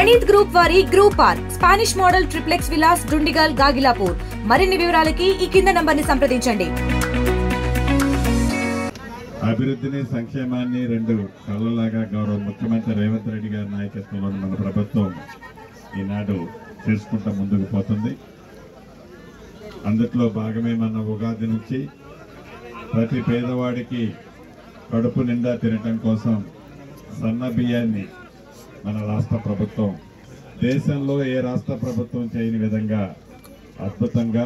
Praneeth group వారి group park Spanish model triplex Vilas Dundigal Gagillapur. మరిన్ని వివరాలకి ఈ కింద నంబర్ని సంప్రదించండి. అభివృద్ధిని సంక్షేమాన్ని రెండు కళ్ళలాగా గౌరవ ముఖ్యమంత్రి రేవంత్ రెడ్డి గారి నాయకత్వంలో మన ప్రభుత్వం ఈనాడు చేసుకుంటూ ముందుకు పోతుంది. అందుట్లో భాగమే మన ఉగాది నుంచి ప్రతి పేదవాడికి కడుపు నిండా తినటం కోసం సన్న బియ్యాన్ని మన రాష్ట్ర ప్రభుత్వం దేశంలో ఏ రాష్ట్ర ప్రభుత్వం చేయని విధంగా అద్భుతంగా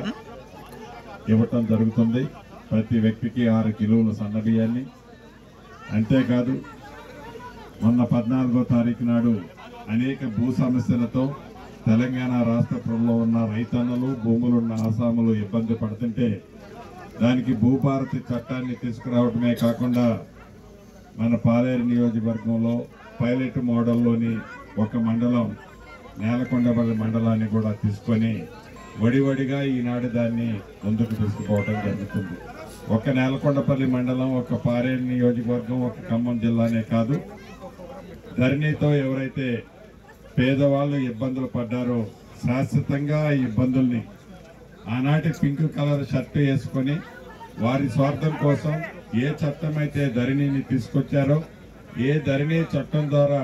ఇవ్వటం జరుగుతుంది. ప్రతి వ్యక్తికి 6 కిలోల సన్న బియ్యాన్ని. అంతేకాదు మొన్న 14వ తారీఖు నాడు అనేక భూ సమస్యలతో తెలంగాణ రాష్ట్రంలో ఉన్న రైతన్నలు భూములున్న ఆసాములు ఇబ్బంది పడుతుంటే దానికి భూభారతి చట్టాన్ని తీసుకురావడమే కాకుండా మన పాలేరు నియోజకవర్గంలో పైలట్ మోడల్లోని ఒక మండలం నేలకొండపల్లి మండలాన్ని కూడా తీసుకొని వడివడిగా ఈనాడు దాన్ని ముందుకు తీసుకుపోవడం జరుగుతుంది. ఒక నేలకొండపల్లి మండలం, ఒక పాలేరు నియోజకవర్గం, ఒక ఖమ్మం జిల్లానే కాదు, ధరణితో ఎవరైతే పేదవాళ్ళు ఇబ్బందులు పడ్డారో శాశ్వతంగా ఈ ఇబ్బందుల్ని ఆనాటి పింక్ కలర్ షర్టు వేసుకొని వారి స్వార్థం కోసం ఏ చట్టం అయితే ధరణిని తీసుకొచ్చారో, ఏ ధరణి చట్టం ద్వారా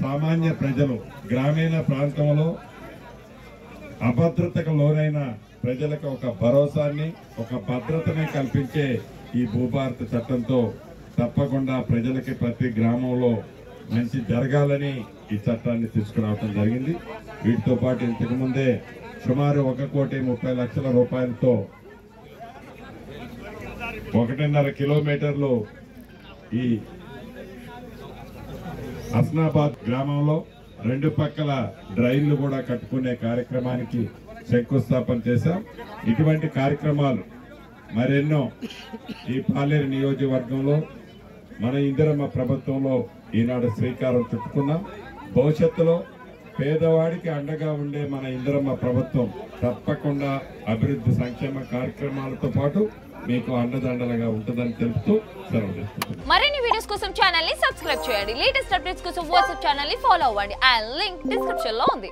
సామాన్య ప్రజలు గ్రామీణ ప్రాంతంలో అభద్రతకు లోనైన ప్రజలకు ఒక భరోసాన్ని, ఒక భద్రతని కల్పించే ఈ భూభారత చట్టంతో తప్పకుండా ప్రజలకి ప్రతి గ్రామంలో మంచి జరగాలని ఈ చట్టాన్ని తీసుకురావడం జరిగింది. వీటితో పాటు ఇంతకుముందే సుమారు 1,30,00,000 రూపాయలతో 1.5 కిలోమీటర్లు ఈ హస్నాబాద్ గ్రామంలో 2 పక్కల డ్రైన్లు కూడా కట్టుకునే కార్యక్రమానికి శంకుస్థాపన చేశాం. ఇటువంటి కార్యక్రమాలు మరెన్నో ఈ పాలేరు నియోజకవర్గంలో మన ఇందిరమ్మ ప్రభుత్వంలో ఈనాడు శ్రీకారం చుట్టుకున్నాం. భవిష్యత్తులో పేదవాడికి అండగా ఉండే మన ఇందిరమ్మ ప్రభుత్వం తప్పకుండా అభివృద్ధి సంక్షేమ కార్యక్రమాలతో పాటు మీకు అండదండలుగా ఉంటుందని తెలుపుతూ సెలవు తీసుకుంటున్నాను. మరిన్ని వీడియోస్ కోసం ఛానల్ ని సబ్స్క్రైబ్ చేయండి. లేటెస్ట్ అప్డేట్స్ కోసం వాట్సాప్ ఛానల్ ని ఫాలో అవ్వండి. ఆ లింక్ డిస్క్రిప్షన్ లో ఉంది.